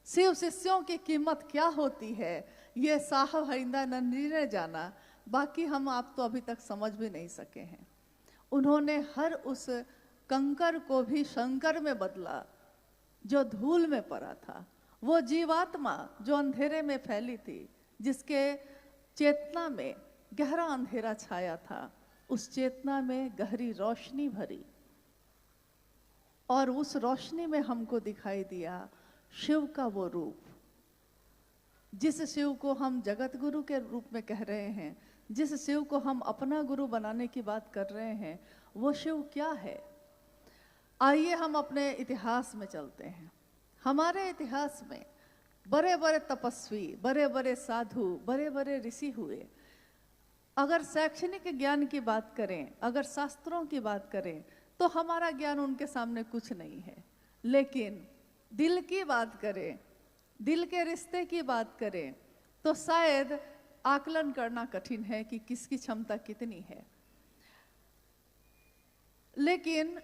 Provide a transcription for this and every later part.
शिव शिष्यों की कीमत क्या होती है ये साहब हरिंद्रानंद जी ने जाना, बाकी हम आप तो अभी तक समझ भी नहीं सके हैं। उन्होंने हर उस कंकर को भी शंकर में बदला जो धूल में पड़ा था। वो जीवात्मा जो अंधेरे में फैली थी, जिसके चेतना में गहरा अंधेरा छाया था, उस चेतना में गहरी रोशनी भरी, और उस रोशनी में हमको दिखाई दिया शिव का वो रूप। जिस शिव को हम जगत गुरु के रूप में कह रहे हैं, जिस शिव को हम अपना गुरु बनाने की बात कर रहे हैं, वो शिव क्या है? आइए हम अपने इतिहास में चलते हैं। हमारे इतिहास में बड़े बड़े तपस्वी, बड़े बड़े साधु, बड़े बड़े ऋषि हुए। अगर शैक्षणिक ज्ञान की बात करें, अगर शास्त्रों की बात करें, तो हमारा ज्ञान उनके सामने कुछ नहीं है। लेकिन दिल की बात करें, दिल के रिश्ते की बात करें, तो शायद आकलन करना कठिन है कि किसकी क्षमता कितनी है। लेकिन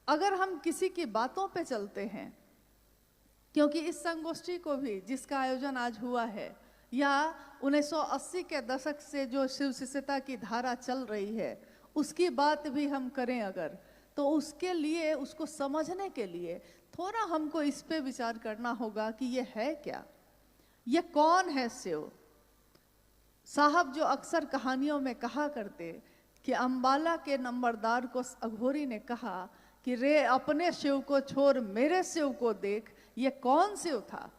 अगर हम किसी की बातों पे चलते हैं, क्योंकि इस संगोष्ठी को भी जिसका आयोजन आज हुआ है, या 1980 के दशक से जो शिव शिष्यता की धारा चल रही है, उसकी बात भी हम करें अगर, तो उसके लिए, उसको समझने के लिए थोड़ा हमको इस पे विचार करना होगा कि ये है क्या, ये कौन है शिव। साहब जो अक्सर कहानियों में कहा करते कि अंबाला के नंबरदार को अघोरी ने कहा कि रे अपने शिव को छोड़ मेरे शिव को देख, ये कौन शिव था?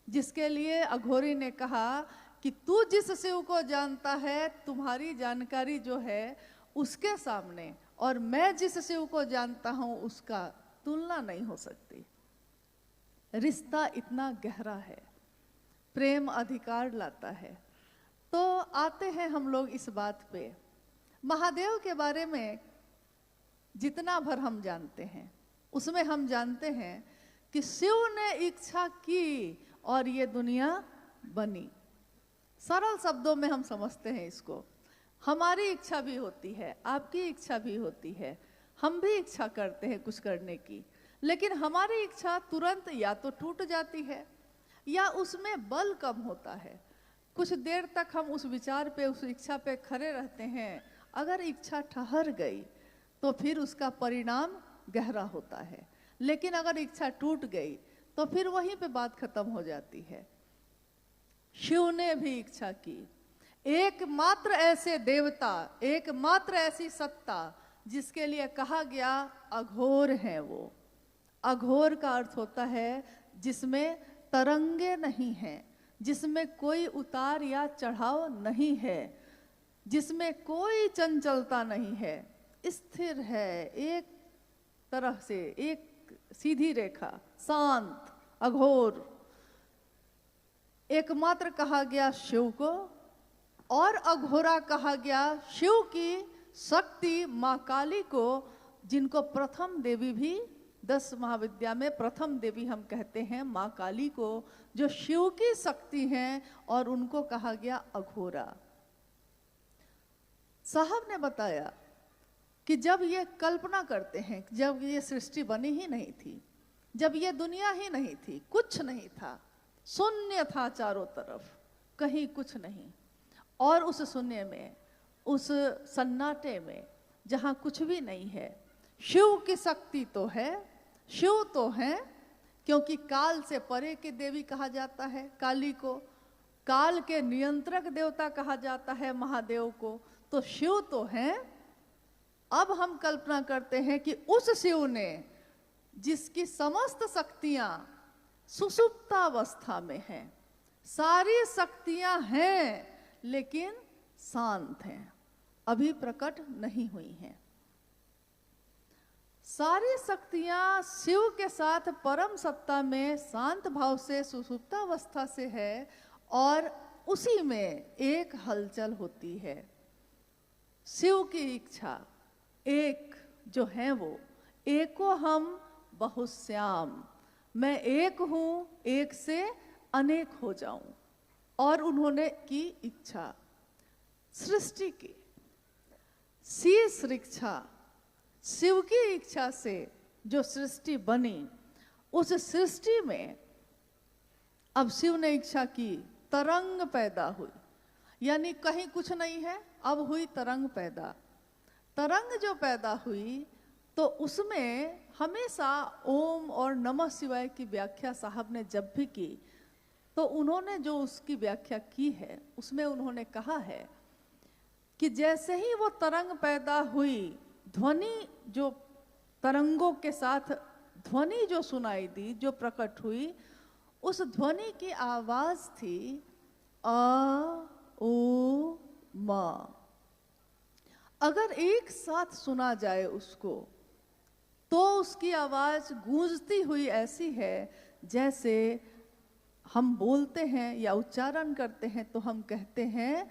जिसके लिए अघोरी ने कहा कि तू जिस शिव को जानता है, तुम्हारी जानकारी जो है उसके सामने, और मैं जिस शिव को जानता हूं उसका तुलना नहीं हो सकती। रिश्ता इतना गहरा है, प्रेम अधिकार लाता है। तो आते हैं हम लोग इस बात पे, महादेव के बारे में जितना भर हम जानते हैं, उसमें हम जानते हैं कि शिव ने इच्छा की और ये दुनिया बनी। सरल शब्दों में हम समझते हैं इसको। हमारी इच्छा भी होती है, आपकी इच्छा भी होती है, हम भी इच्छा करते हैं कुछ करने की, लेकिन हमारी इच्छा तुरंत या तो टूट जाती है या उसमें बल कम होता है। कुछ देर तक हम उस विचार पे, उस इच्छा पे खड़े रहते हैं। अगर इच्छा ठहर गई तो फिर उसका परिणाम गहरा होता है, लेकिन अगर इच्छा टूट गई तो फिर वहीं पे बात खत्म हो जाती है। शिव ने भी इच्छा की। एकमात्र ऐसे देवता, एकमात्र ऐसी सत्ता जिसके लिए कहा गया अघोर है वो। अघोर का अर्थ होता है जिसमें तरंगे नहीं हैं, जिसमें कोई उतार या चढ़ाव नहीं है, जिसमें कोई चंचलता नहीं है, स्थिर है, एक तरह से एक सीधी रेखा, शांत, अघोर। एकमात्र कहा गया शिव को, और अघोरा कहा गया शिव की शक्ति माँ काली को, जिनको प्रथम देवी भी 10 महाविद्या में प्रथम देवी हम कहते हैं माँ काली को, जो शिव की शक्ति हैं, और उनको कहा गया अघोरा। साहब ने बताया कि जब ये कल्पना करते हैं, जब ये सृष्टि बनी ही नहीं थी, जब ये दुनिया ही नहीं थी, कुछ नहीं था, शून्य था चारों तरफ, कहीं कुछ नहीं, और उस शून्य में, उस सन्नाटे में जहाँ कुछ भी नहीं है, शिव की शक्ति तो है, शिव तो है, क्योंकि काल से परे की देवी कहा जाता है काली को, काल के नियंत्रक देवता कहा जाता है महादेव को, तो शिव तो है। अब हम कल्पना करते हैं कि उस शिव ने, जिसकी समस्त शक्तियां सुषुप्तावस्था में हैं, सारी शक्तियां हैं लेकिन शांत हैं, अभी प्रकट नहीं हुई हैं। सारी शक्तियां शिव के साथ परम सत्ता में शांत भाव से सुषुप्तावस्था से है, और उसी में एक हलचल होती है। शिव की इच्छा एक जो है वो, एको हम बहुश्याम, मैं एक हूं, एक से अनेक हो जाऊं, और उन्होंने की इच्छा सृष्टि की। शीश इच्छा, शिव की इच्छा से जो सृष्टि बनी, उस सृष्टि में अब शिव ने इच्छा की, तरंग पैदा हुई, यानी कहीं कुछ नहीं है, अब हुई तरंग पैदा। तरंग जो पैदा हुई तो उसमें हमेशा ओम और नमः शिवाय की व्याख्या साहब ने जब भी की तो उन्होंने जो उसकी व्याख्या की है उसमें उन्होंने कहा है कि जैसे ही वो तरंग पैदा हुई, ध्वनि जो तरंगों के साथ ध्वनि जो सुनाई दी, जो प्रकट हुई, उस ध्वनि की आवाज थी अ ओ म। अगर एक साथ सुना जाए उसको तो उसकी आवाज गूंजती हुई ऐसी है जैसे हम बोलते हैं या उच्चारण करते हैं तो हम कहते हैं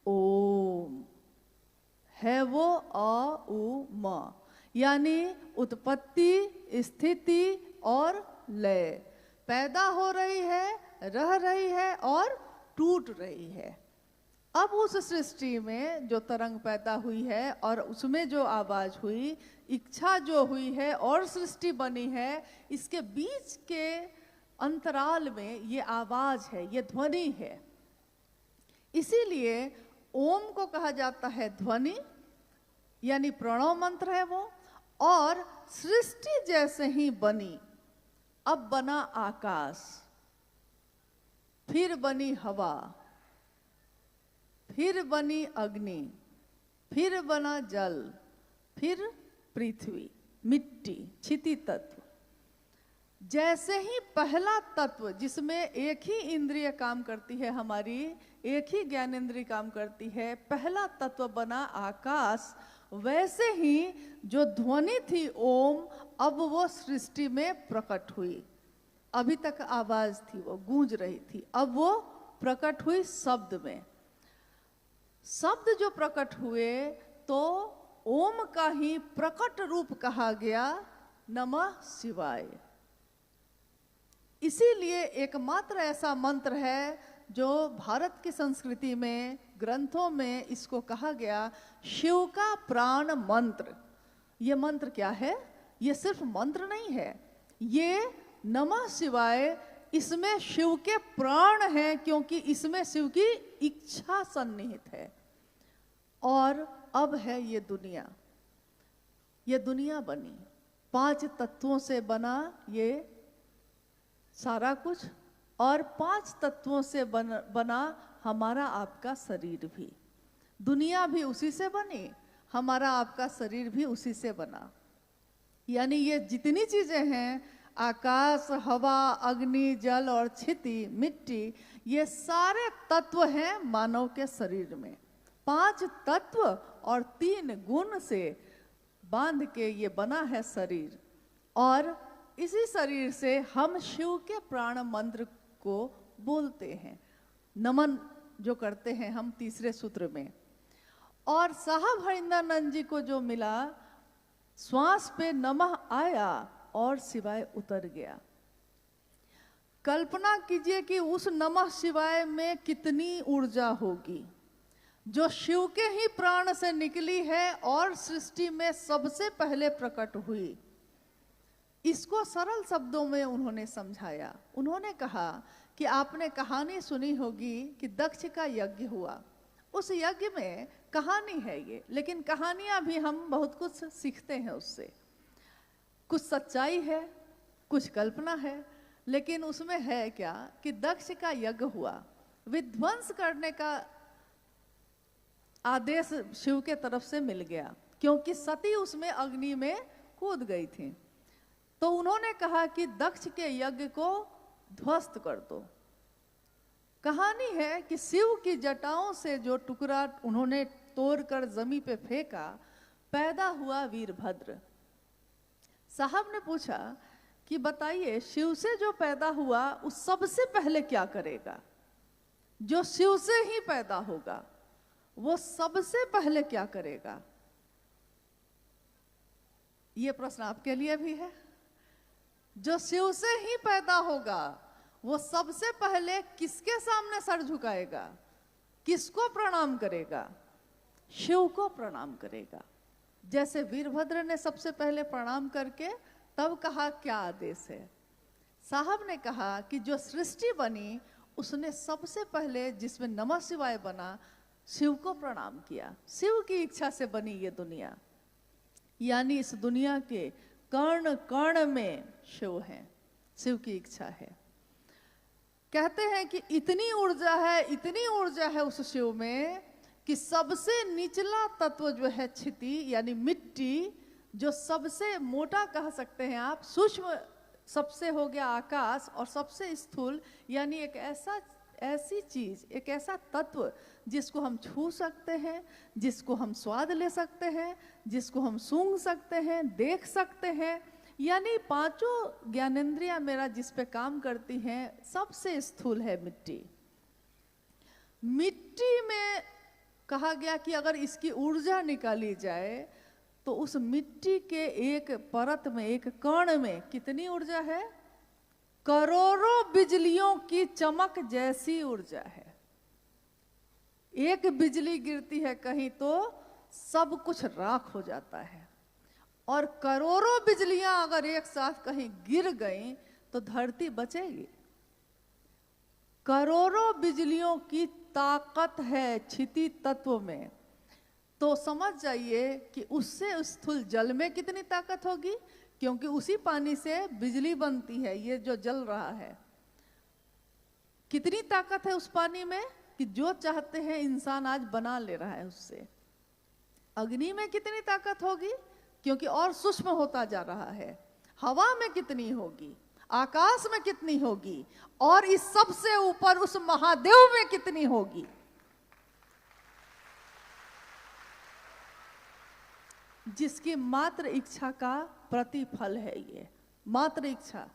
ओम, है वो अ उ म, यानी उत्पत्ति, स्थिति और लय, पैदा हो रही है, रह रही है और टूट रही है। अब उस सृष्टि में जो तरंग पैदा हुई है और उसमें जो आवाज हुई, इच्छा जो हुई है और सृष्टि बनी है, इसके बीच के अंतराल में ये आवाज है, ये ध्वनि है। इसीलिए ओम को कहा जाता है ध्वनि, यानी प्रणव मंत्र है वो। और सृष्टि जैसे ही बनी, अब बना आकाश, फिर बनी हवा, फिर बनी अग्नि, फिर बना जल, फिर पृथ्वी, मिट्टी, क्षिति तत्व। जैसे ही पहला तत्व जिसमें एक ही इंद्रिय काम करती है, हमारी एक ही ज्ञानेंद्रिय काम करती है, पहला तत्व बना आकाश, वैसे ही जो ध्वनि थी ओम, अब वो सृष्टि में प्रकट हुई। अभी तक आवाज थी, वो गूंज रही थी, अब वो प्रकट हुई शब्द में। शब्द जो प्रकट हुए तो ओम का ही प्रकट रूप कहा गया नमः शिवाय। इसीलिए एकमात्र ऐसा मंत्र है जो भारत की संस्कृति में, ग्रंथों में इसको कहा गया शिव का प्राण मंत्र। ये मंत्र क्या है? ये सिर्फ मंत्र नहीं है, ये नमः शिवाय, इसमें शिव के प्राण हैं, क्योंकि इसमें शिव की इच्छा सन्निहित है। और अब है ये दुनिया बनी, 5 तत्वों से बना ये सारा कुछ, और 5 तत्वों से बना हमारा आपका शरीर भी। दुनिया भी उसी से बनी, हमारा आपका शरीर भी उसी से बना। यानी ये जितनी चीजें हैं, आकाश, हवा, अग्नि, जल और क्षिति, मिट्टी, ये सारे तत्व हैं मानव के शरीर में। 5 तत्व और 3 गुण से बांध के ये बना है शरीर। और इसी शरीर से हम शिव के प्राण मंत्र को बोलते हैं, नमन जो करते हैं हम तीसरे सूत्र में। और साहब हरिंदरानंद जी को जो मिला, श्वास पे नमः आया और शिवाय उतर गया। कल्पना कीजिए कि उस नमः शिवाय में कितनी ऊर्जा होगी जो शिव के ही प्राण से निकली है और सृष्टि में सबसे पहले प्रकट हुई। इसको सरल शब्दों में उन्होंने समझाया। उन्होंने कहा कि आपने कहानी सुनी होगी कि दक्ष का यज्ञ हुआ। उस यज्ञ में कहानी है ये, लेकिन कहानियां भी हम बहुत कुछ सीखते हैं उससे। कुछ सच्चाई है, कुछ कल्पना है, लेकिन उसमें है क्या कि दक्ष का यज्ञ हुआ, विध्वंस करने का आदेश शिव के तरफ से मिल गया, क्योंकि सती उसमें अग्नि में कूद गई थी। तो उन्होंने कहा कि दक्ष के यज्ञ को ध्वस्त कर दो। कहानी है कि शिव की जटाओं से जो टुकड़ा उन्होंने तोड़कर जमीन पे फेंका, पैदा हुआ वीरभद्र। साहब ने पूछा कि बताइए, शिव से जो पैदा हुआ उस सबसे पहले क्या करेगा? जो शिव से ही पैदा होगा वो सबसे पहले क्या करेगा? ये प्रश्न आपके लिए भी है। जो शिव से ही पैदा होगा वो सबसे पहले किसके सामने सर झुकाएगा? किसको प्रणाम करेगा? शिव को प्रणाम करेगा। जैसे वीरभद्र ने सबसे पहले प्रणाम करके तब कहा क्या आदेश है। साहब ने कहा कि जो सृष्टि बनी उसने सबसे पहले जिसमें नमः शिवाय बना, शिव को प्रणाम किया। शिव की इच्छा से बनी ये दुनिया, यानी इस दुनिया के कण कण में शिव है, शिव की इच्छा है। कहते हैं कि इतनी ऊर्जा है उस शिव में कि सबसे निचला तत्व जो है क्षिति यानी मिट्टी, जो सबसे मोटा कह सकते हैं आप, सूक्ष्म सबसे हो गया आकाश, और सबसे स्थूल यानी एक ऐसी चीज, एक ऐसा तत्व जिसको हम छू सकते हैं, जिसको हम स्वाद ले सकते हैं, जिसको हम सूंघ सकते हैं, देख सकते हैं, यानी पांचों ज्ञानेंद्रियां मेरा जिस पे काम करती हैं, सबसे स्थूल है मिट्टी। मिट्टी में कहा गया कि अगर इसकी ऊर्जा निकाली जाए तो उस मिट्टी के एक परत में, एक कण में कितनी ऊर्जा है? करोड़ों बिजलियों की चमक जैसी ऊर्जा है। एक बिजली गिरती है कहीं तो सब कुछ राख हो जाता है, और करोड़ों बिजलियां अगर एक साथ कहीं गिर गई तो धरती बचेगी। करोड़ों बिजलियों की ताकत है क्षिति तत्व में, तो समझ जाइए कि उससे स्थूल जल में कितनी ताकत होगी, क्योंकि उसी पानी से बिजली बनती है। ये जो जल रहा है, कितनी ताकत है उस पानी में कि जो चाहते हैं इंसान आज बना ले रहा है उससे। अग्नि में कितनी ताकत होगी, क्योंकि और सूक्ष्म होता जा रहा है। हवा में कितनी होगी, आकाश में कितनी होगी, और इस सब से ऊपर उस महादेव में कितनी होगी। जिसकी मात्र इच्छा का प्रतिफल है ये, मात्र इच्छा।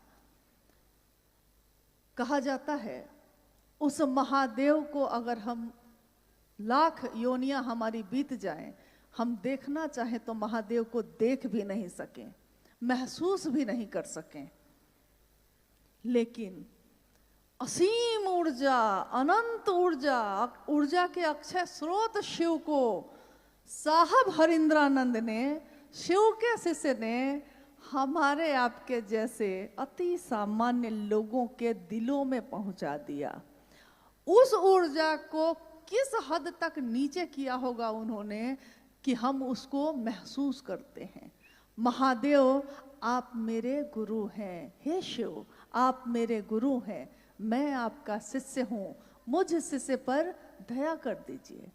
कहा जाता है उस महादेव को अगर हम लाख योनियां हमारी बीत जाएं, हम देखना चाहें तो महादेव को देख भी नहीं सकें, महसूस भी नहीं कर सकें। लेकिन असीम ऊर्जा, अनंत ऊर्जा, ऊर्जा के अक्षय स्रोत शिव को साहब हरिंद्रानंद ने, शिव के शिष्य ने, हमारे आपके जैसे अति सामान्य लोगों के दिलों में पहुंचा दिया। उस ऊर्जा को किस हद तक नीचे किया होगा उन्होंने कि हम उसको महसूस करते हैं। महादेव आप मेरे गुरु हैं, हे शिव आप मेरे गुरु हैं, मैं आपका शिष्य हूं, मुझ शिष्य पर दया कर दीजिए।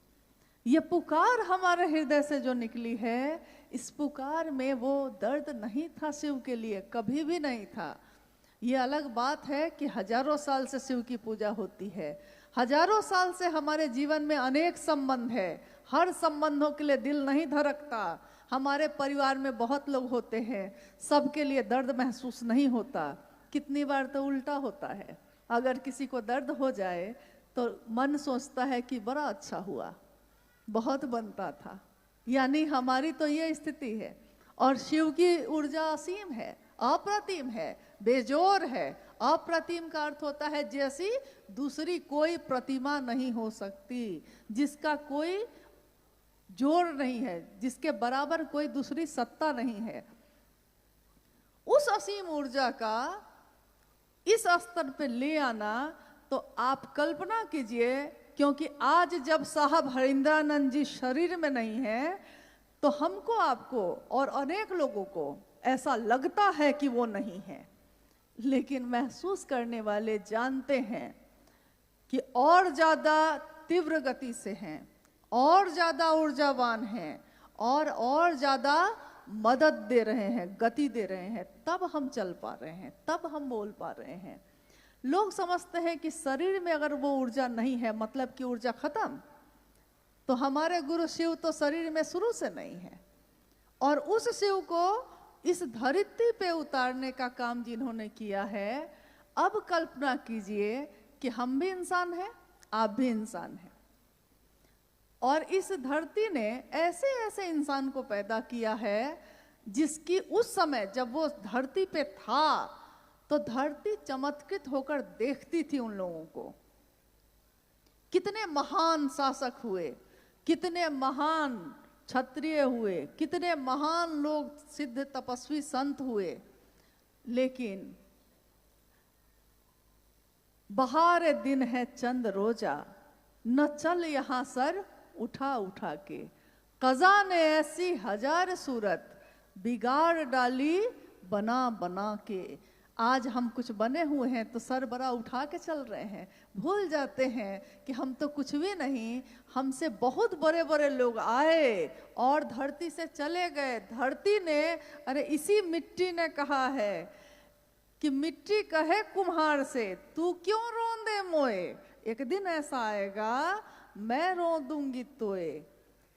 ये पुकार हमारे हृदय से जो निकली है, इस पुकार में वो दर्द नहीं था शिव के लिए, कभी भी नहीं था। ये अलग बात है कि हजारों साल से शिव की पूजा होती है, हजारों साल से हमारे जीवन में अनेक संबंध है, हर संबंधों के लिए दिल नहीं धड़कता। हमारे परिवार में बहुत लोग होते हैं, सबके लिए दर्द महसूस नहीं होता। कितनी बार तो उल्टा होता है, अगर किसी को दर्द हो जाए तो मन सोचता है कि बड़ा अच्छा हुआ, बहुत बनता था। यानी हमारी तो ये स्थिति है। और शिव की ऊर्जा असीम है, अप्रतिम है, बेजोर है। अप्रतिम का अर्थ होता है जैसी दूसरी कोई प्रतिमा नहीं हो सकती, जिसका कोई जोर नहीं है, जिसके बराबर कोई दूसरी सत्ता नहीं है। उस असीम ऊर्जा का इस स्तर पे ले आना, तो आप कल्पना कीजिए, क्योंकि आज जब साहब हरिंद्रानंद जी शरीर में नहीं है तो हमको, आपको और अनेक लोगों को ऐसा लगता है कि वो नहीं है, लेकिन महसूस करने वाले जानते हैं कि और ज्यादा तीव्र गति से हैं, और ज्यादा ऊर्जावान हैं, और ज्यादा मदद दे रहे हैं, गति दे रहे हैं, तब हम चल पा रहे हैं, तब हम बोल पा रहे हैं। लोग समझते हैं कि शरीर में अगर वो ऊर्जा नहीं है मतलब कि ऊर्जा खत्म। तो हमारे गुरु शिव तो शरीर में शुरू से नहीं है, और उस शिव को इस धरती पे उतारने का काम जिन्होंने किया है, अब कल्पना कीजिए कि हम भी इंसान हैं, आप भी इंसान हैं, और इस धरती ने ऐसे ऐसे इंसान को पैदा किया है जिसकी उस समय जब वो धरती पे था तो धरती चमत्कृत होकर देखती थी उन लोगों को। कितने महान शासक हुए, कितने महान क्षत्रिय हुए, कितने महान लोग सिद्ध तपस्वी संत हुए, लेकिन बहार दिन है चंद रोजा, न चल यहाँ सर उठा उठा के। कज़ा ने ऐसी हजार सूरत, बिगाड़ डाली बना बना के। आज हम कुछ बने हुए हैं तो सर बड़ा उठा के चल रहे हैं, भूल जाते हैं कि हम तो कुछ भी नहीं, हमसे बहुत बड़े बड़े लोग आए और धरती से चले गए। धरती ने, अरे इसी मिट्टी ने कहा है कि मिट्टी कहे कुम्हार से, तू क्यों रोंदे मोए, एक दिन ऐसा आएगा मैं रो दूंगी तोए।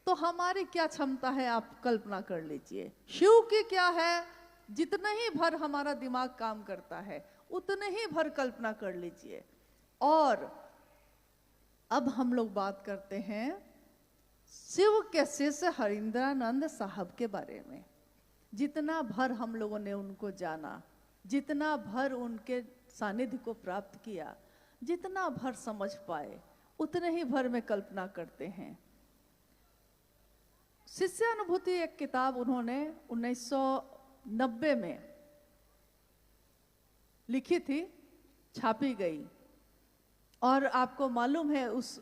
तो हमारी क्या क्षमता है आप कल्पना कर लीजिए, शिव की क्या है, जितने ही भर हमारा दिमाग काम करता है उतने ही भर कल्पना कर लीजिए। और अब हम लोग बात करते हैं शिव के शिष्य हरिंद्रानंद साहब के बारे में। जितना भर हम लोगों ने उनको जाना, जितना भर उनके सानिध्य को प्राप्त किया, जितना भर समझ पाए, उतने ही भर में कल्पना करते हैं। शिष्यानुभूति एक किताब उन्होंने 1990 में लिखी थी, छापी गई। और आपको मालूम है उस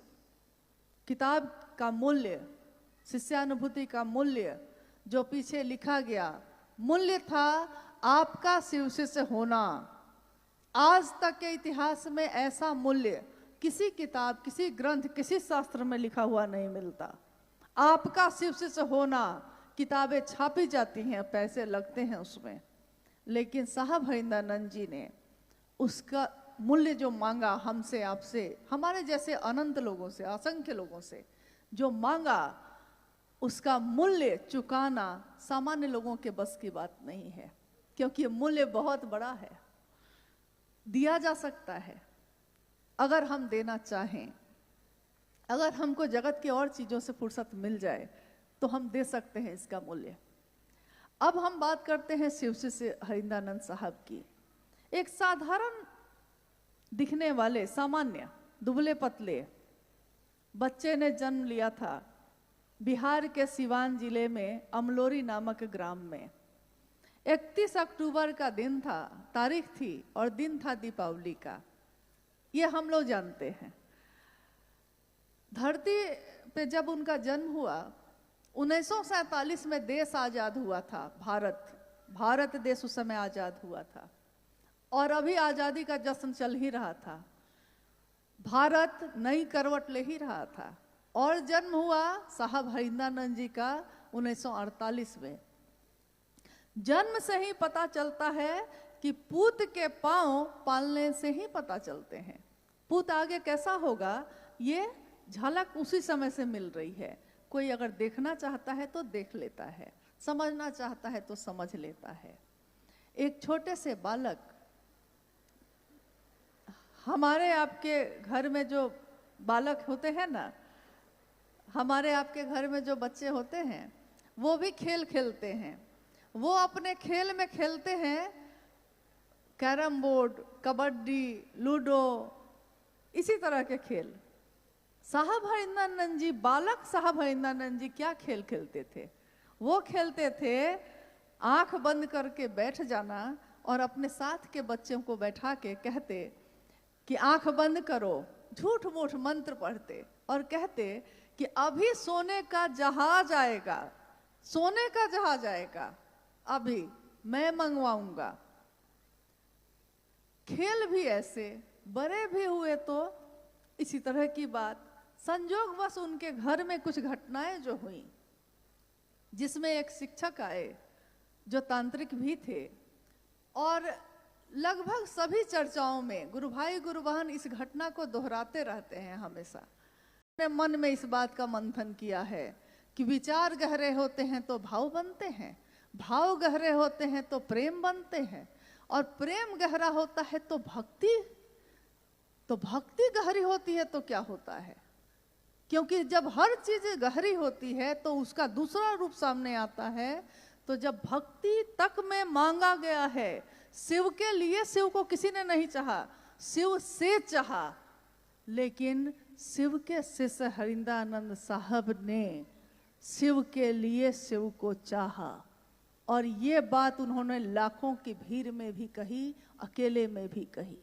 किताब का मूल्य, शिष्यानुभूति का मूल्य जो पीछे लिखा गया, मूल्य था आपका शिव शिष्य होना। आज तक के इतिहास में ऐसा मूल्य किसी किताब, किसी ग्रंथ, किसी शास्त्र में लिखा हुआ नहीं मिलता। आपका शिव शिष्य होना, किताबें छापी जाती हैं, पैसे लगते हैं उसमें, लेकिन साहब हरिंद्रानंद जी ने उसका मूल्य जो मांगा हमसे, आपसे, हमारे जैसे अनंत लोगों से, असंख्य लोगों से जो मांगा, उसका मूल्य चुकाना सामान्य लोगों के बस की बात नहीं है, क्योंकि मूल्य बहुत बड़ा है। दिया जा सकता है अगर हम देना चाहें, अगर हमको जगत की और चीजों से फुर्सत मिल जाए तो हम दे सकते हैं इसका मूल्य। अब हम बात करते हैं शिव शिष्य हरिंद्रानंद साहब की। एक साधारण दिखने वाले, सामान्य, दुबले पतले बच्चे ने जन्म लिया था बिहार के सिवान जिले में अमलोरी नामक ग्राम में। 31 अक्टूबर का दिन था, तारीख थी, और दिन था दीपावली का। ये हम लोग जानते हैं। धरती पे जब उनका जन्म हुआ, 1947 में देश आजाद हुआ था। भारत देश उस समय आजाद हुआ था और अभी आजादी का जश्न चल ही रहा था। भारत नई करवट ले ही रहा था और जन्म हुआ साहब हरिंद्रानंद जी का 1948 में। जन्म से ही पता चलता है कि पूत के पांव पालने से ही पता चलते हैं। पूत आगे कैसा होगा ये झलक उसी समय से मिल रही है। कोई अगर देखना चाहता है तो देख लेता है, समझना चाहता है तो समझ लेता है। एक छोटे से बालक, हमारे आपके घर में जो बालक होते हैं ना, हमारे आपके घर में जो बच्चे होते हैं वो भी खेल खेलते हैं। वो अपने खेल में खेलते हैं कैरम बोर्ड, कबड्डी, लूडो, इसी तरह के खेल। साहब हरिंद्रानंद जी, बालक साहब हरिंद्रानंद जी क्या खेल खेलते थे? वो खेलते थे आंख बंद करके बैठ जाना और अपने साथ के बच्चों को बैठा के कहते कि आंख बंद करो, झूठ मूठ मंत्र पढ़ते और कहते कि अभी सोने का जहाज आएगा, सोने का जहाज आएगा, अभी मैं मंगवाऊंगा। खेल भी ऐसे, बड़े भी हुए तो इसी तरह की बात। संजोगवश उनके घर में कुछ घटनाएं जो हुई, जिसमें एक शिक्षक आए जो तांत्रिक भी थे, और लगभग सभी चर्चाओं में गुरु भाई गुरु बहन इस घटना को दोहराते रहते हैं हमेशा। अपने मन में इस बात का मंथन किया है कि विचार गहरे होते हैं तो भाव बनते हैं, भाव गहरे होते हैं तो प्रेम बनते हैं, और प्रेम गहरा होता है तो भक्ति गहरी होती है तो क्या होता है? क्योंकि जब हर चीज गहरी होती है तो उसका दूसरा रूप सामने आता है। तो जब भक्ति तक में मांगा गया है, शिव के लिए, शिव को किसी ने नहीं चाहा, शिव से चाहा, लेकिन शिव के शिष्य हरिंद्रानंद साहब ने शिव के लिए शिव को चाहा। और ये बात उन्होंने लाखों की भीड़ में भी कही, अकेले में भी कही।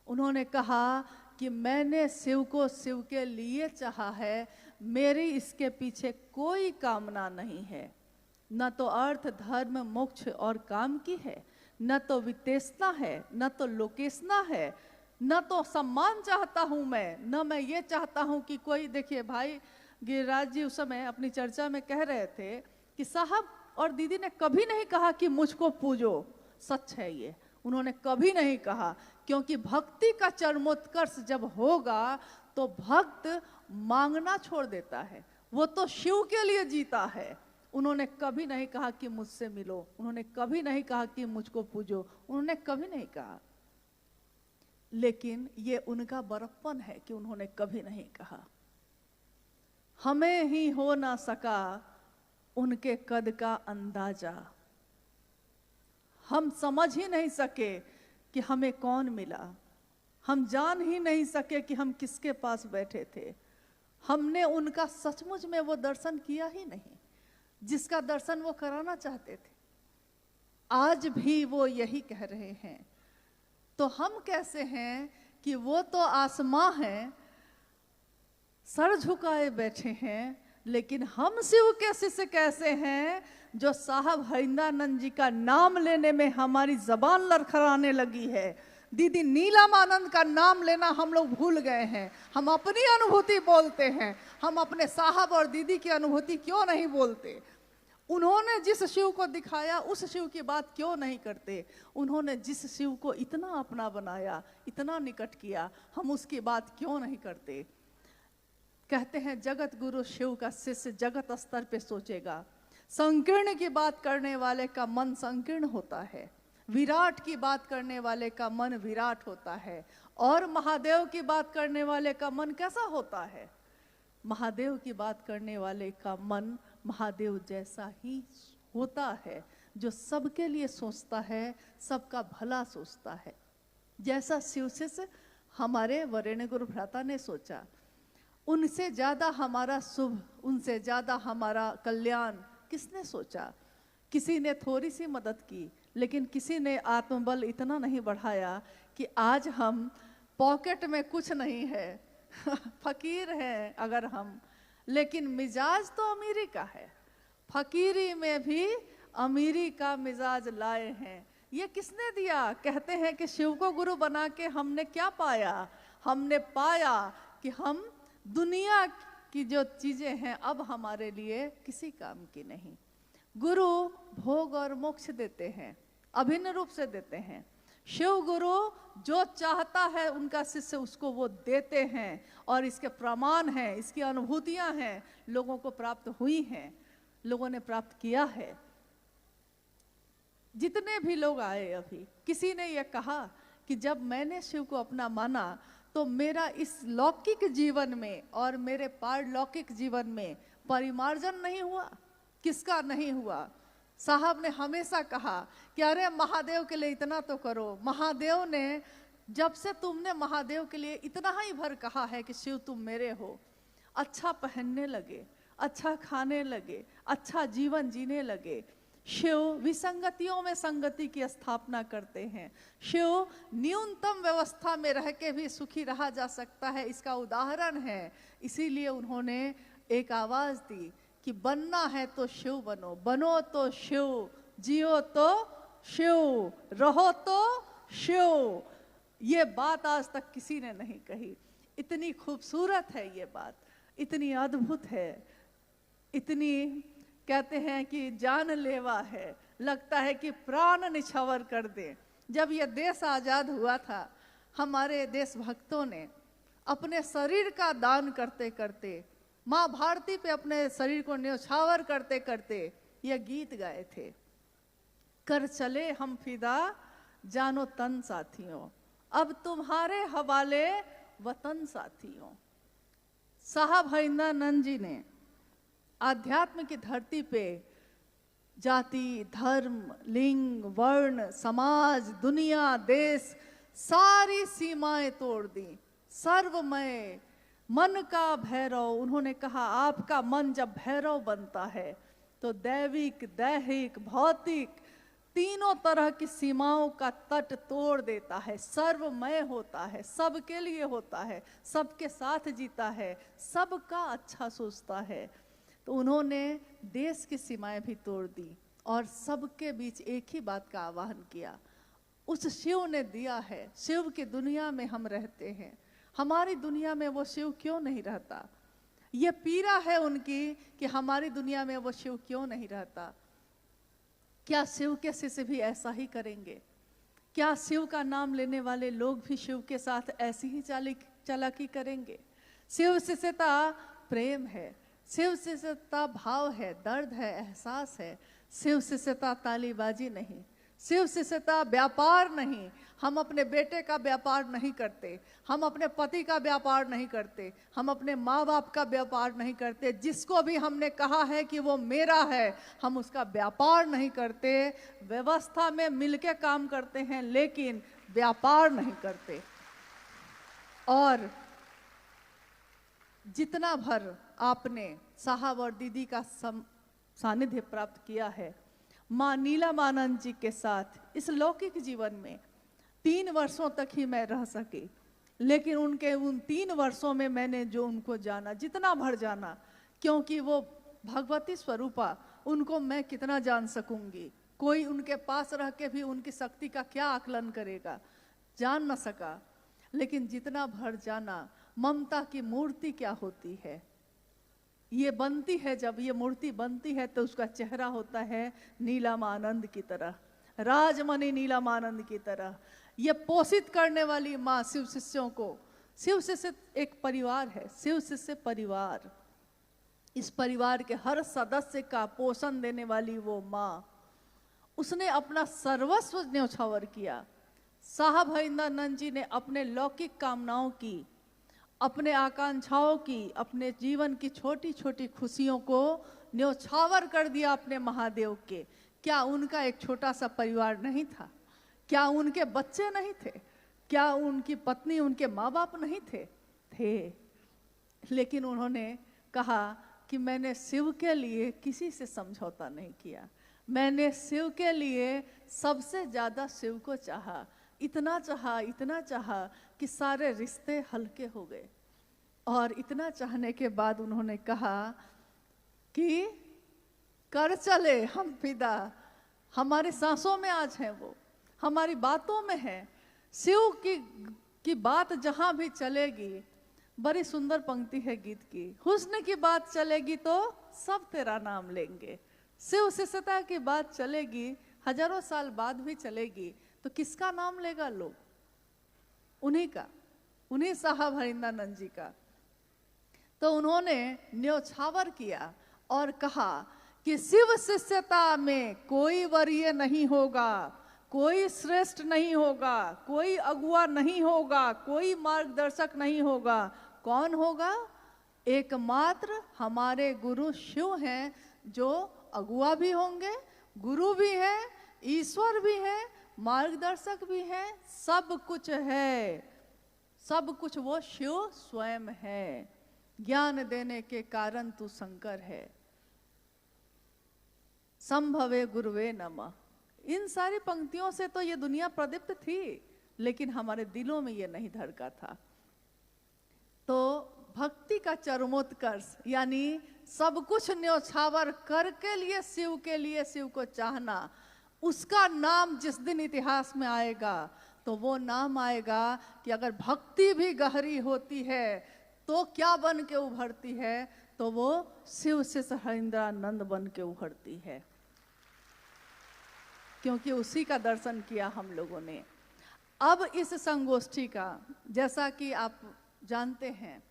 उन्होंने कहा कि मैंने शिव को शिव के लिए चाहा है, मेरी इसके पीछे कोई कामना नहीं है। न तो अर्थ धर्म मोक्ष और काम की है, न तो वितेषणा है, न तो लोकेशना है, न तो सम्मान चाहता हूं मैं, न मैं ये चाहता हूं कि कोई। देखिए भाई गिरिराज जी उस समय अपनी चर्चा में कह रहे थे कि साहब और दीदी ने कभी नहीं कहा कि मुझको पूजो। सच है ये, उन्होंने कभी नहीं कहा, क्योंकि भक्ति का चरमोत्कर्ष जब होगा तो भक्त मांगना छोड़ देता है, वो तो शिव के लिए जीता है। उन्होंने कभी नहीं कहा कि मुझसे मिलो, उन्होंने कभी नहीं कहा कि मुझको पूजो, उन्होंने कभी नहीं कहा। लेकिन ये उनका बड़प्पन है कि उन्होंने कभी नहीं कहा। हमें ही हो ना सका उनके कद का अंदाजा, हम समझ ही नहीं सके कि हमें कौन मिला, हम जान ही नहीं सके कि हम किसके पास बैठे थे। हमने उनका सचमुच में वो दर्शन किया ही नहीं जिसका दर्शन वो कराना चाहते थे। आज भी वो यही कह रहे हैं। तो हम कैसे हैं कि वो तो आसमां हैं, सर झुकाए बैठे हैं, लेकिन हम शिव के शिष्य कैसे हैं जो साहब हरिंदानंद जी का नाम लेने में हमारी जबान लड़खड़ाने लगी है। दीदी नीलमानंद का नाम लेना हम लोग भूल गए हैं। हम अपनी अनुभूति बोलते हैं, हम अपने साहब और दीदी की अनुभूति क्यों नहीं बोलते? उन्होंने जिस शिव को दिखाया उस शिव की बात क्यों नहीं करते? उन्होंने जिस शिव को इतना अपना बनाया, इतना निकट किया, हम उसकी बात क्यों नहीं करते? कहते हैं जगत गुरु शिव का शिष्य जगत स्तर पे सोचेगा। संकीर्ण की बात करने वाले का मन संकीर्ण होता है, विराट की बात करने वाले का मन विराट होता है, और महादेव की बात करने वाले का मन कैसा होता है? महादेव की बात करने वाले का मन महादेव जैसा ही होता है, जो सबके लिए सोचता है, सबका भला सोचता है। जैसा शिव शिष्य हमारे वरेण्य गुरु भ्राता ने सोचा, उनसे ज्यादा हमारा शुभ, उनसे ज्यादा हमारा कल्याण किसने सोचा? किसी ने थोड़ी सी मदद की, लेकिन किसी ने आत्मबल इतना नहीं बढ़ाया कि आज हम पॉकेट में कुछ नहीं है फकीर हैं अगर हम, लेकिन मिजाज तो अमीरी का है। फकीरी में भी अमीरी का मिजाज लाए हैं। ये किसने दिया? कहते हैं कि शिव को गुरु बना के हमने क्या पाया? हमने पाया कि हम दुनिया की जो चीजें हैं अब हमारे लिए किसी काम की नहीं। गुरु भोग और मोक्ष देते हैं, अभिन्न रूप से देते हैं। शिव गुरु जो चाहता है उनका शिष्य उसको वो देते हैं, और इसके प्रमाण हैं, इसकी अनुभूतियां हैं, लोगों को प्राप्त हुई हैं, लोगों ने प्राप्त किया है। जितने भी लोग आए अभी, किसी ने यह कहा कि जब मैंने शिव को अपना माना तो मेरा इस लौकिक जीवन में और मेरे पारलौकिक जीवन में परिमार्जन नहीं हुआ। किसका नहीं हुआ? साहब ने हमेशा कहा कि अरे महादेव के लिए इतना तो करो। महादेव ने जब से तुमने महादेव के लिए इतना ही भर कहा है कि शिव तुम मेरे हो, अच्छा पहनने लगे, अच्छा खाने लगे, अच्छा जीवन जीने लगे। शिव विसंगतियों में संगति की स्थापना करते हैं। शिव न्यूनतम व्यवस्था में रह के भी सुखी रहा जा सकता है, इसका उदाहरण है। इसीलिए उन्होंने एक आवाज दी कि बनना है तो शिव बनो, बनो तो शिव, जियो तो शिव, रहो तो शिव। ये बात आज तक किसी ने नहीं कही। इतनी खूबसूरत है ये बात, इतनी अद्भुत है, इतनी कहते हैं कि जानलेवा है, लगता है कि प्राण निछावर कर दे। जब ये देश आजाद हुआ था, हमारे देशभक्तों ने अपने शरीर का दान करते करते, माँ भारती पे अपने शरीर को न्यौछावर करते करते ये गीत गाए थे, कर चले हम फिदा जानो तन साथियों, अब तुम्हारे हवाले वतन साथियों। साहब हरिंदानंद जी ने आध्यात्म की धरती पे जाति, धर्म, लिंग, वर्ण, समाज, दुनिया, देश, सारी सीमाएं तोड़ दी। सर्वमय मन का भैरव, उन्होंने कहा आपका मन जब भैरव बनता है तो दैविक, दैहिक, भौतिक तीनों तरह की सीमाओं का तट तोड़ देता है, सर्वमय होता है, सबके लिए होता है, सबके साथ जीता है, सबका अच्छा सोचता है। तो उन्होंने देश की सीमाएं भी तोड़ दी और सबके बीच एक ही बात का आह्वान किया। उस शिव ने दिया है, शिव की दुनिया में हम रहते हैं, हमारी दुनिया में वो शिव क्यों नहीं रहता? ये पीड़ा है उनकी कि हमारी दुनिया में वो शिव क्यों नहीं रहता। क्या शिव के शिष्य भी ऐसा ही करेंगे? क्या शिव का नाम लेने वाले लोग भी शिव के साथ ऐसी ही चालाकी करेंगे? शिव शिष्यता प्रेम है, शिव शिष्यता भाव है, दर्द है, एहसास है। शिव शिष्यता तालीबाजी नहीं, शिव शिष्यता व्यापार नहीं। हम अपने बेटे का व्यापार नहीं करते, हम अपने पति का व्यापार नहीं करते, हम अपने माँ बाप का व्यापार नहीं करते। जिसको भी हमने कहा है कि वो मेरा है, हम उसका व्यापार नहीं करते। व्यवस्था में मिलके काम करते हैं लेकिन व्यापार नहीं करते। और जितना भर आपने साहब और दीदी का सानिध्य प्राप्त किया है माँ नीलमानंद जी के साथ इस लौकिक जीवन में, 3 वर्षों तक ही मैं रह सकी, लेकिन उनके उन 3 वर्षों में मैंने जो उनको जाना, जितना भर जाना, क्योंकि वो भगवती स्वरूपा, उनको मैं कितना जान सकूंगी? कोई उनके पास रह के भी उनकी शक्ति का क्या आकलन करेगा? जान न सका। लेकिन जितना भर जाना, ममता की मूर्ति क्या होती है, ये बनती है। जब ये मूर्ति बनती है तो उसका चेहरा होता है नीलमानंद की तरह, राजमणि नीलमानंद की तरह। ये पोषित करने वाली माँ शिव शिष्यों को, शिव शिष्य एक परिवार है, शिव शिष्य परिवार, इस परिवार के हर सदस्य का पोषण देने वाली वो माँ, उसने अपना सर्वस्व न्यौछावर किया। साहब हरिंद्रानंद जी ने अपने लौकिक कामनाओं की, अपने आकांक्षाओं की, अपने जीवन की छोटी छोटी खुशियों को न्यौछावर कर दिया अपने महादेव के। क्या उनका एक छोटा सा परिवार नहीं था? क्या उनके बच्चे नहीं थे? क्या उनकी पत्नी, उनके माँ बाप नहीं थे? थे। लेकिन उन्होंने कहा कि मैंने शिव के लिए किसी से समझौता नहीं किया, मैंने शिव के लिए सबसे ज्यादा शिव को चाहा, इतना चाहा कि सारे रिश्ते हल्के हो गए। और इतना चाहने के बाद उन्होंने कहा कि कर चले हम फिदा, हमारी सांसों में आज है वो, हमारी बातों में है। शिव की बात जहां भी चलेगी, बड़ी सुंदर पंक्ति है गीत की, हुस्न की बात चलेगी तो सब तेरा नाम लेंगे। शिव शिष्यता की बात चलेगी, हजारों साल बाद भी चलेगी, तो किसका नाम लेगा लोग? उन्हीं का, उन्हीं साहब हरिंद्रानंद जी का। तो उन्होंने न्यौछावर किया और कहा कि शिव शिष्यता में कोई वरीय नहीं होगा, कोई श्रेष्ठ नहीं होगा, कोई अगुआ नहीं होगा, कोई मार्गदर्शक नहीं होगा। कौन होगा? एकमात्र हमारे गुरु शिव हैं, जो अगुआ भी होंगे, गुरु भी है, ईश्वर भी है, मार्गदर्शक भी है, सब कुछ है। सब कुछ वो शिव स्वयं है। ज्ञान देने के कारण तू शंकर है। संभवे गुरुवे नमः। इन सारी पंक्तियों से तो ये दुनिया प्रदीप्त थी, लेकिन हमारे दिलों में ये नहीं धड़का था। तो भक्ति का चरमोत्कर्ष, यानी सब कुछ न्यौछावर करके लिए शिव के लिए शिव को चाहना, उसका नाम जिस दिन इतिहास में आएगा तो वो नाम आएगा कि अगर भक्ति भी गहरी होती है तो क्या बन के उभरती है? तो वो शिव शिष्य हरिंद्रानंद बन के उभरती है, क्योंकि उसी का दर्शन किया हम लोगों ने। अब इस संगोष्ठी का, जैसा कि आप जानते हैं,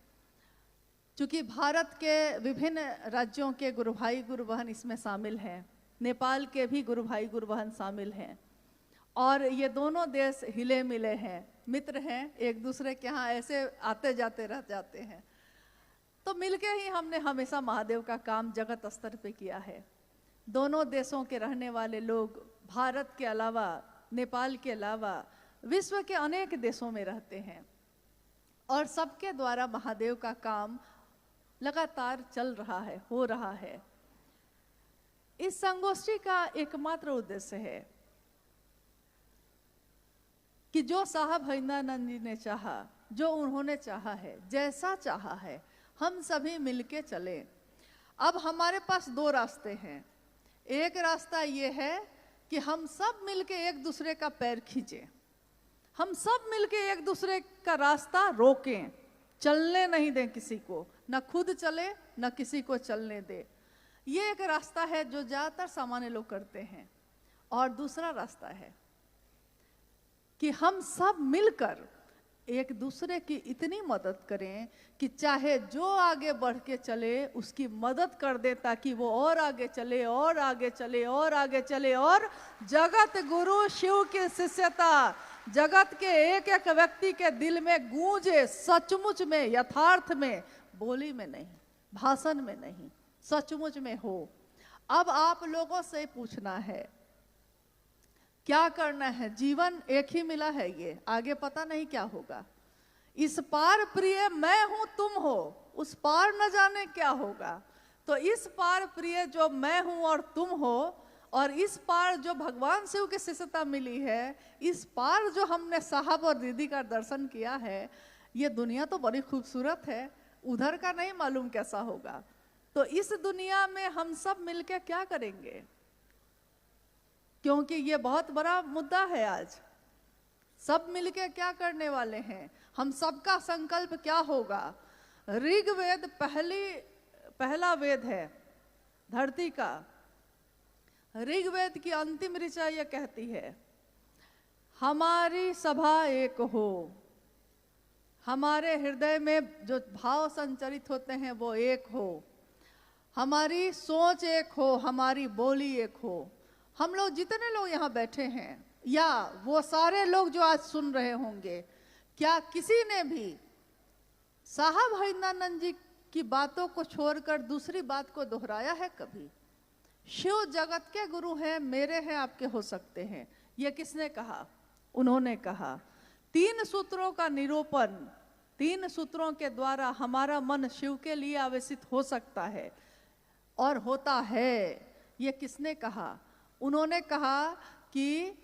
चूंकि भारत के विभिन्न राज्यों के गुरु भाई गुरु बहन इसमें शामिल हैं, नेपाल के भी गुरु भाई गुरु बहन शामिल हैं, और ये दोनों देश हिले मिले हैं, मित्र हैं, एक दूसरे के यहाँ ऐसे आते जाते रह जाते हैं। तो मिलके ही हमने हमेशा महादेव का काम जगत स्तर पे किया है। दोनों देशों के रहने वाले लोग भारत के अलावा, नेपाल के अलावा विश्व के अनेक देशों में रहते हैं, और सबके द्वारा महादेव का काम लगातार चल रहा है, हो रहा है। इस संगोष्ठी का एकमात्र उद्देश्य है कि जो साहब हरिंद्रानंद जी ने चाहा, जो उन्होंने चाहा है, जैसा चाहा है, हम सभी मिलके चले। अब हमारे पास दो रास्ते हैं। एक रास्ता ये है कि हम सब मिलके एक दूसरे का पैर खींचें, हम सब मिलके एक दूसरे का रास्ता रोकें, चलने नहीं दें किसी को, न खुद चले न किसी को चलने दे। ये एक रास्ता है जो ज़्यादातर सामान्य लोग करते हैं। और दूसरा रास्ता है कि हम सब मिलकर एक दूसरे की इतनी मदद करें कि चाहे जो आगे बढ़ के चले उसकी मदद कर दे, ताकि वो और आगे चले और आगे चले और आगे चले, और जगत गुरु शिव की शिष्यता जगत के एक एक व्यक्ति के दिल में गूंजे, सचमुच में, यथार्थ में, बोली में नहीं, भाषण में नहीं, सचमुच में हो। अब आप लोगों से पूछना है क्या करना है। जीवन एक ही मिला है, ये आगे पता नहीं क्या होगा। इस पार प्रिय मैं हूं तुम हो, उस पार न जाने क्या होगा। तो इस पार प्रिय जो मैं हूं और तुम हो, और इस पार जो भगवान शिव की शिष्यता मिली है, इस पार जो हमने साहब और दीदी का दर्शन किया है, ये दुनिया तो बड़ी खूबसूरत है, उधर का नहीं मालूम कैसा होगा। तो इस दुनिया में हम सब मिलकर क्या करेंगे, क्योंकि ये बहुत बड़ा मुद्दा है आज। सब मिलके क्या करने वाले हैं, हम सबका संकल्प क्या होगा। ऋग्वेद पहला वेद है धरती का। ऋग्वेद की अंतिम ऋचा यह कहती है, हमारी सभा एक हो, हमारे हृदय में जो भाव संचरित होते हैं वो एक हो, हमारी सोच एक हो, हमारी बोली एक हो। हम लोग जितने लोग यहाँ बैठे हैं, या वो सारे लोग जो आज सुन रहे होंगे, क्या किसी ने भी साहब हरिंद्रानंद जी की बातों को छोड़कर दूसरी बात को दोहराया है कभी? शिव जगत के गुरु हैं, मेरे हैं, आपके हो सकते हैं। ये किसने कहा? उन्होंने कहा। 3 सूत्रों का निरूपण, 3 सूत्रों के द्वारा हमारा मन शिव के लिए आवेशित हो सकता है और होता है। ये किसने कहा? उन्होंने कहा कि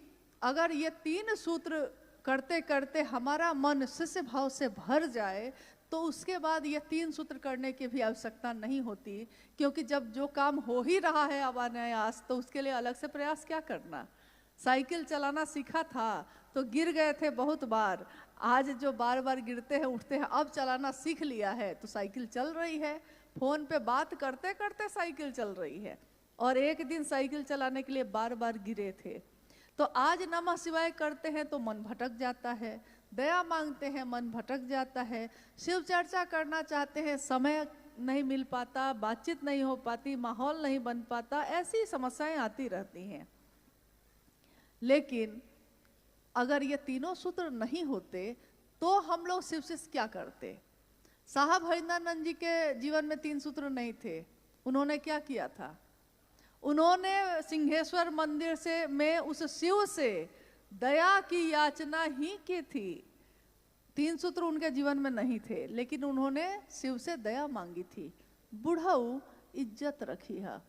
अगर ये 3 सूत्र करते करते हमारा मन शिष्य भाव से भर जाए तो उसके बाद ये 3 सूत्र करने की भी आवश्यकता नहीं होती, क्योंकि जब जो काम हो ही रहा है अनायास, तो उसके लिए अलग से प्रयास क्या करना। साइकिल चलाना सीखा था तो गिर गए थे बहुत बार, आज जो बार बार गिरते हैं उठते हैं, अब चलाना सीख लिया है तो साइकिल चल रही है। फोन पे बात करते करते साइकिल चल रही है, और एक दिन साइकिल चलाने के लिए बार बार गिरे थे। तो आज नमः शिवाय करते हैं तो मन भटक जाता है, दया मांगते हैं मन भटक जाता है, शिव चर्चा करना चाहते हैं समय नहीं मिल पाता, बातचीत नहीं हो पाती, माहौल नहीं बन पाता, ऐसी समस्याएं आती रहती हैं। लेकिन अगर ये तीनों सूत्र नहीं होते तो हम लोग शिव से क्या करते? साहब हरिंद्रानंद जी के जीवन में 3 सूत्र नहीं थे। उन्होंने क्या किया था? उन्होंने सिंहेश्वर मंदिर से में उस शिव से दया की याचना ही की थी। 3 सूत्र उनके जीवन में नहीं थे, लेकिन उन्होंने शिव से दया मांगी थी। बुढ़ाऊ इज्जत रखी है,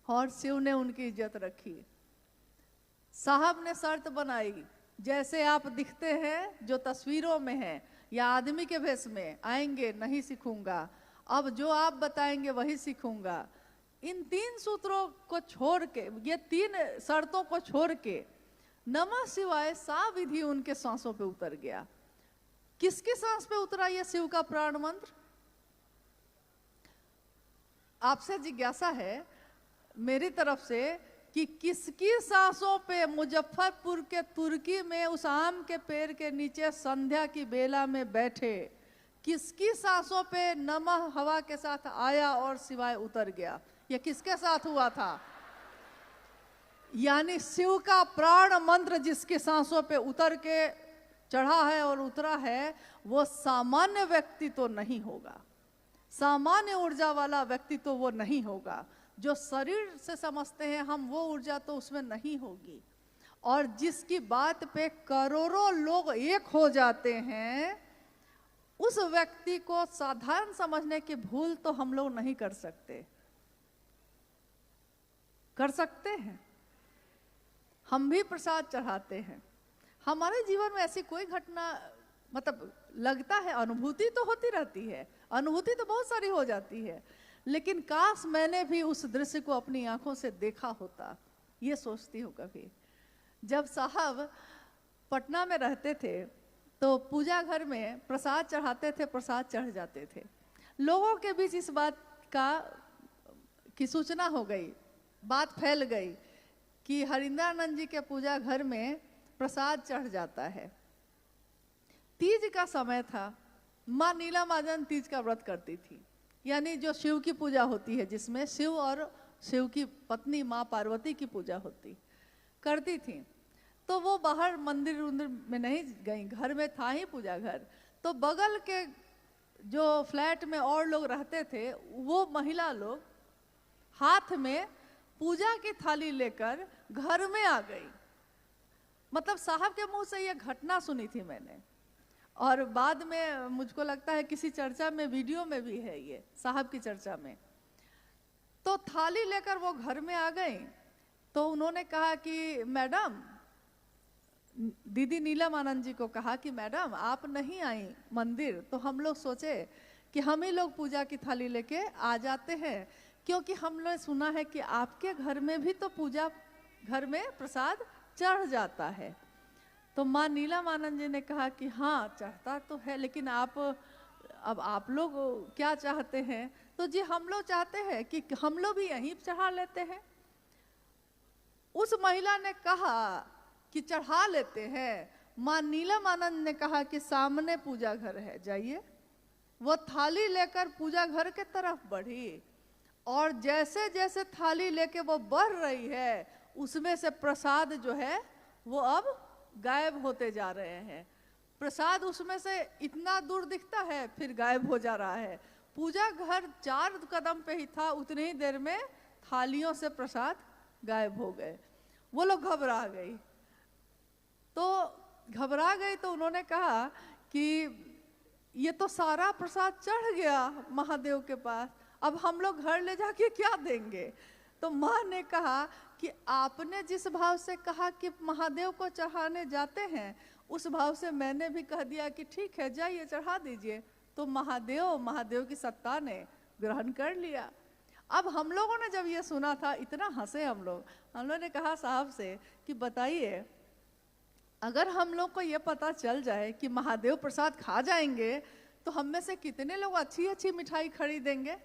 और शिव ने उनकी इज्जत रखी। साहब ने शर्त बनाई, जैसे आप दिखते हैं, जो तस्वीरों में है या आदमी के भेष में आएंगे नहीं सीखूंगा, अब जो आप बताएंगे वही सीखूंगा। इन 3 सूत्रों को छोड़ के, ये 3 शर्तों को छोड़ के नमः शिवाय सा विधि उनके सांसों पे उतर गया। किसकी सांस पे उतरा ये शिव का प्राण मंत्र? आपसे जिज्ञासा है मेरी तरफ से कि किसकी सांसों पे मुजफ्फरपुर के तुर्की में उस आम के पेड़ के नीचे संध्या की बेला में बैठे, किसकी सांसों पे नमः हवा के साथ आया और शिवाय उतर गया? ये किसके साथ हुआ था? यानी शिव का प्राण मंत्र जिसके सांसों पे उतर के चढ़ा है और उतरा है, वो सामान्य व्यक्ति तो नहीं होगा, सामान्य ऊर्जा वाला व्यक्ति तो वो नहीं होगा। जो शरीर से समझते हैं हम, वो ऊर्जा तो उसमें नहीं होगी। और जिसकी बात पे करोड़ों लोग एक हो जाते हैं, उस व्यक्ति को साधारण समझने की भूल तो हम लोग नहीं कर सकते। कर सकते हैं? हम भी प्रसाद चढ़ाते हैं, हमारे जीवन में ऐसी कोई घटना, मतलब लगता है अनुभूति तो होती रहती है, अनुभूति तो बहुत सारी हो जाती है, लेकिन काश मैंने भी उस दृश्य को अपनी आंखों से देखा होता, ये सोचती हूँ कभी। जब साहब पटना में रहते थे तो पूजा घर में प्रसाद चढ़ाते थे, प्रसाद चढ़ जाते थे। लोगों के बीच इस बात की सूचना हो गई, बात फैल गई कि हरिंद्रानंद जी के पूजा घर में प्रसाद चढ़ जाता है। तीज का समय था, माँ नीला महाजन तीज का व्रत करती थी, यानी जो शिव की पूजा होती है, जिसमें शिव और शिव की पत्नी माँ पार्वती की पूजा करती थी। तो वो बाहर मंदिर में नहीं गई, घर में था ही पूजा घर। तो बगल के जो फ्लैट में और लोग रहते थे, वो महिला लोग हाथ में पूजा की थाली लेकर घर में आ गई। मतलब साहब के मुंह से ये घटना सुनी थी मैंने, और बाद में मुझको लगता है किसी चर्चा में, वीडियो में भी है ये, साहब की चर्चा में। तो थाली लेकर वो घर में आ गई। तो उन्होंने कहा कि मैडम, दीदी नीलम आनंद जी को कहा कि मैडम आप नहीं आई मंदिर, तो हम लोग सोचे कि हम ही लोग पूजा की थाली लेके आ जाते हैं, क्योंकि हम लोग सुना है कि आपके घर में भी तो पूजा घर में प्रसाद चढ़ जाता है। तो माँ नीलम आनंद जी ने कहा कि हाँ चढ़ता तो है, लेकिन अब आप लोग क्या चाहते हैं? तो जी हम लोग चाहते हैं कि हम लोग भी यहीं चढ़ा लेते हैं। उस महिला ने कहा कि चढ़ा लेते हैं। माँ नीलम आनंद ने कहा कि सामने पूजा घर है, जाइए। वो थाली लेकर पूजा घर के तरफ बढ़ी, और जैसे जैसे थाली लेके वो बढ़ रही है, उसमें से प्रसाद जो है वो अब गायब होते जा रहे हैं। प्रसाद उसमें से इतना दूर दिखता है, फिर गायब हो जा रहा है। पूजा घर 4 कदम पे ही था, उतनी ही देर में थालियों से प्रसाद गायब हो गए। वो लोग घबरा गई। तो उन्होंने कहा कि ये तो सारा प्रसाद चढ़ गया महादेव के पास, अब हम लोग घर ले जाके क्या देंगे? तो माँ ने कहा कि आपने जिस भाव से कहा कि महादेव को चढ़ाने जाते हैं, उस भाव से मैंने भी कह दिया कि ठीक है जाइए चढ़ा दीजिए। तो महादेव की सत्ता ने ग्रहण कर लिया। अब हम लोगों ने जब ये सुना था, इतना हंसे हम लोग ने कहा साहब से कि बताइए, अगर हम लोग को ये पता चल जाए कि महादेव प्रसाद खा जाएंगे, तो हम में से कितने लोग अच्छी अच्छी मिठाई खरीदेंगे?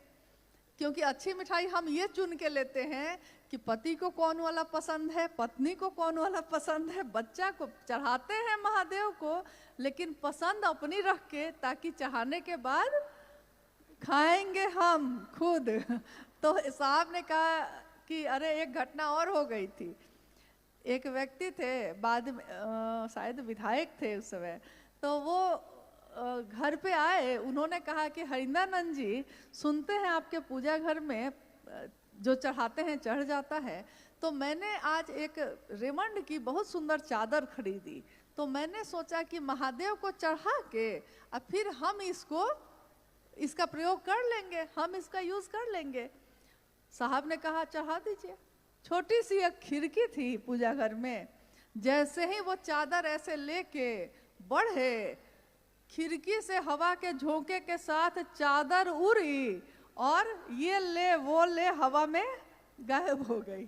क्योंकि अच्छी मिठाई हम ये चुन के लेते हैं कि पति को कौन वाला पसंद है, पत्नी को कौन वाला पसंद है, बच्चा को चढ़ाते हैं महादेव को, लेकिन पसंद अपनी रख के, ताकि चढ़ाने के बाद खाएंगे हम खुद। तो साहब ने कहा कि अरे एक घटना और हो गई थी। एक व्यक्ति थे, बाद में शायद विधायक थे उस समय, तो वो घर पे आए। उन्होंने कहा कि हरिंद्रानंद जी, सुनते हैं आपके पूजा घर में जो चढ़ाते हैं चढ़ जाता है, तो मैंने आज एक रेमंड की बहुत सुंदर चादर खरीदी, तो मैंने सोचा कि महादेव को चढ़ा के और फिर हम इसका प्रयोग कर लेंगे, हम इसका यूज कर लेंगे। साहब ने कहा चढ़ा दीजिए। छोटी सी एक खिड़की थी पूजा घर में, जैसे ही वो चादर ऐसे लेके बढ़े, खिड़की से हवा के झोंके के साथ चादर उड़ी और ये ले वो ले हवा में गायब हो गई।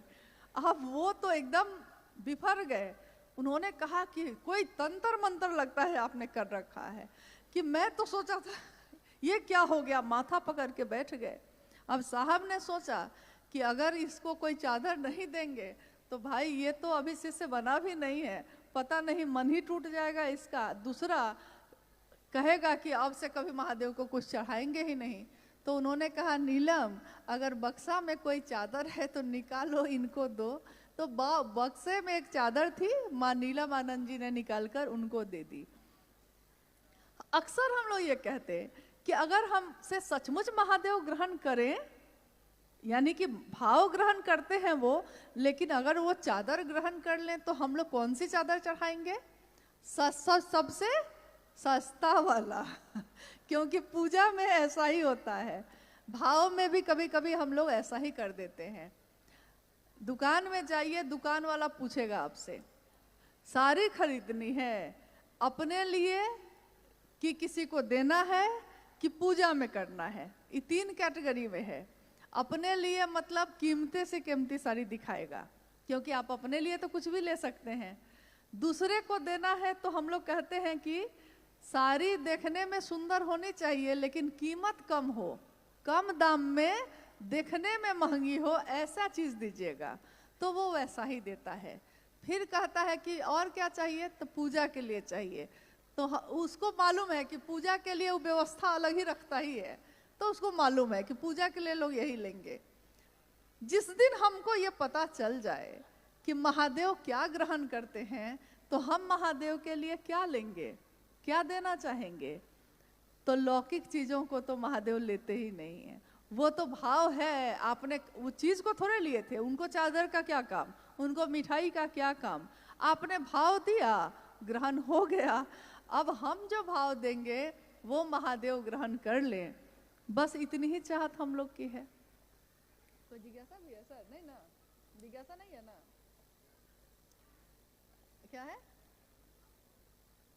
अब वो तो एकदम बिफर गए। उन्होंने कहा कि कोई तंत्र मंत्र लगता है आपने कर रखा है। कि मैं तो सोचा था ये क्या हो गया, माथा पकड़ के बैठ गए। अब साहब ने सोचा कि अगर इसको कोई चादर नहीं देंगे तो भाई ये तो अभी से बना भी नहीं है, पता नहीं मन ही टूट जाएगा इसका, दूसरा कहेगा कि अब से कभी महादेव को कुछ चढ़ाएंगे ही नहीं। तो उन्होंने कहा नीलम, अगर बक्सा में कोई चादर है तो निकालो, इनको दो। तो बक्से में एक चादर थी, माँ नीलम आनंद जी ने निकालकर उनको दे दी। अक्सर हम लोग ये कहते हैं कि अगर हमसे सचमुच महादेव ग्रहण करें, यानी कि भाव ग्रहण करते हैं वो, लेकिन अगर वो चादर ग्रहण कर लें तो हम लोग कौन सी चादर चढ़ाएंगे? सबसे सस्ता वाला। क्योंकि पूजा में ऐसा ही होता है, भाव में भी कभी कभी हम लोग ऐसा ही कर देते हैं। दुकान में जाइए, दुकान वाला पूछेगा आपसे सारी खरीदनी है, अपने लिए कि किसी को देना है कि पूजा में करना है। ये 3 कैटेगरी में है। अपने लिए मतलब कीमती से कीमती साड़ी दिखाएगा, क्योंकि आप अपने लिए तो कुछ भी ले सकते हैं। दूसरे को देना है तो हम लोग कहते हैं कि साड़ी देखने में सुंदर होनी चाहिए लेकिन कीमत कम हो, कम दाम में, देखने में महंगी हो, ऐसा चीज़ दीजिएगा, तो वो वैसा ही देता है। फिर कहता है कि और क्या चाहिए, तो पूजा के लिए चाहिए, तो उसको मालूम है कि पूजा के लिए वो व्यवस्था अलग ही रखता ही है, तो उसको मालूम है कि पूजा के लिए लोग यही लेंगे। जिस दिन हमको ये पता चल जाए कि महादेव क्या ग्रहण करते हैं, तो हम महादेव के लिए क्या लेंगे, क्या देना चाहेंगे, तो लौकिक चीज़ों को तो महादेव लेते ही नहीं है। वो तो भाव है, आपने वो चीज़ को थोड़े लिए थे, उनको चादर का क्या काम, उनको मिठाई का क्या काम, आपने भाव दिया, ग्रहण हो गया। अब हम जो भाव देंगे वो महादेव ग्रहण कर लें, बस इतनी ही चाहत हम लोग की है। तो जिज्ञासा भी है सर, नहीं ना, जिज्ञासा नहीं है ना, क्या है?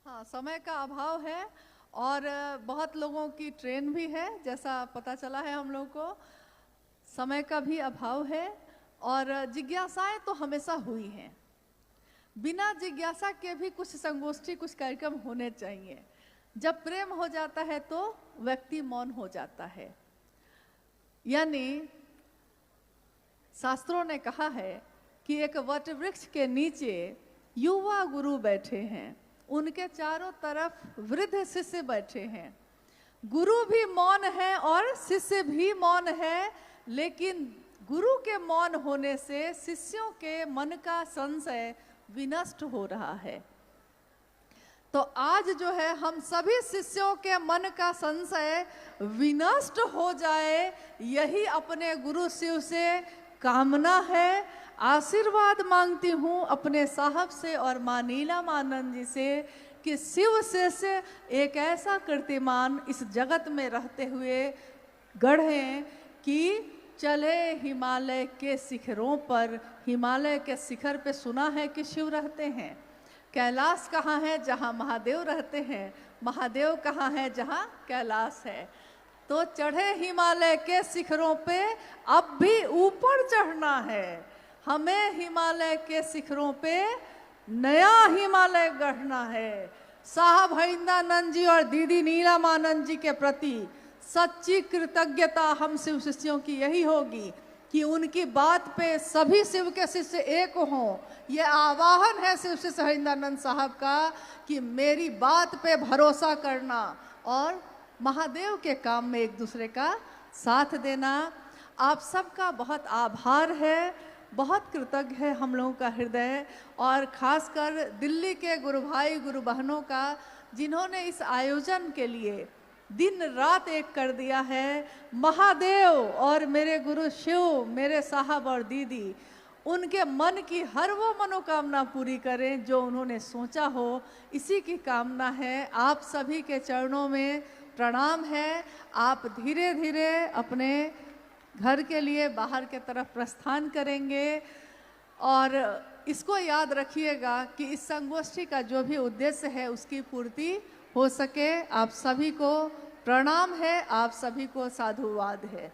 हाँ, समय का अभाव है और बहुत लोगों की ट्रेन भी है, जैसा पता चला है हम लोग को, समय का भी अभाव है। और जिज्ञासाएं तो हमेशा हुई हैं, बिना जिज्ञासा के भी कुछ संगोष्ठी, कुछ कार्यक्रम होने चाहिए। जब प्रेम हो जाता है तो व्यक्ति मौन हो जाता है। यानी शास्त्रों ने कहा है कि एक वट वृक्ष के नीचे युवा गुरु बैठे हैं, उनके चारों तरफ वृद्ध शिष्य बैठे हैं। गुरु भी मौन है और शिष्य भी मौन है, लेकिन गुरु के मौन होने से शिष्यों के मन का संशय विनष्ट हो रहा है। तो आज जो है हम सभी शिष्यों के मन का संशय विनष्ट हो जाए, यही अपने गुरु शिव से कामना है। आशीर्वाद मांगती हूँ अपने साहब से और माँ नीलमानंद जी से कि शिव से एक ऐसा कीर्तिमान इस जगत में रहते हुए गढ़ें कि चले हिमालय के शिखरों पर। हिमालय के शिखर पे सुना है कि शिव रहते हैं। कैलाश कहाँ है? जहाँ महादेव रहते हैं। महादेव कहाँ है? जहाँ कैलाश है। तो चढ़े हिमालय के शिखरों पे, अब भी ऊपर चढ़ना है हमें। हिमालय के शिखरों पे नया हिमालय गढ़ना है। साहब हरिंदानंद जी और दीदी नीलमानंद जी के प्रति सच्ची कृतज्ञता हम शिव शिष्यों की यही होगी कि उनकी बात पे सभी शिव के शिष्य एक हों। ये आवाहन है शिव शिष्य हरिंदानंद साहब का कि मेरी बात पे भरोसा करना और महादेव के काम में एक दूसरे का साथ देना। आप सबका बहुत आभार है, बहुत कृतज्ञ है हम लोगों का हृदय, और खासकर दिल्ली के गुरु भाई गुरु बहनों का, जिन्होंने इस आयोजन के लिए दिन रात एक कर दिया है। महादेव और मेरे गुरु शिव, मेरे साहब और दीदी, उनके मन की हर वो मनोकामना पूरी करें जो उन्होंने सोचा हो। इसी की कामना है। आप सभी के चरणों में प्रणाम है। आप धीरे धीरे अपने घर के लिए बाहर के तरफ प्रस्थान करेंगे, और इसको याद रखिएगा कि इस संगोष्ठी का जो भी उद्देश्य है उसकी पूर्ति हो सके। आप सभी को प्रणाम है, आप सभी को साधुवाद है।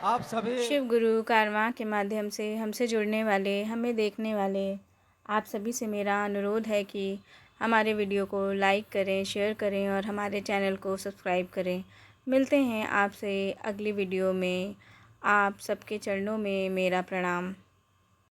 आप सभी शिव गुरु कारवां के माध्यम से हमसे जुड़ने वाले, हमें देखने वाले आप सभी से मेरा अनुरोध है कि हमारे वीडियो को लाइक करें, शेयर करें और हमारे चैनल को सब्सक्राइब करें। मिलते हैं आपसे अगली वीडियो में। आप सबके चरणों में मेरा प्रणाम।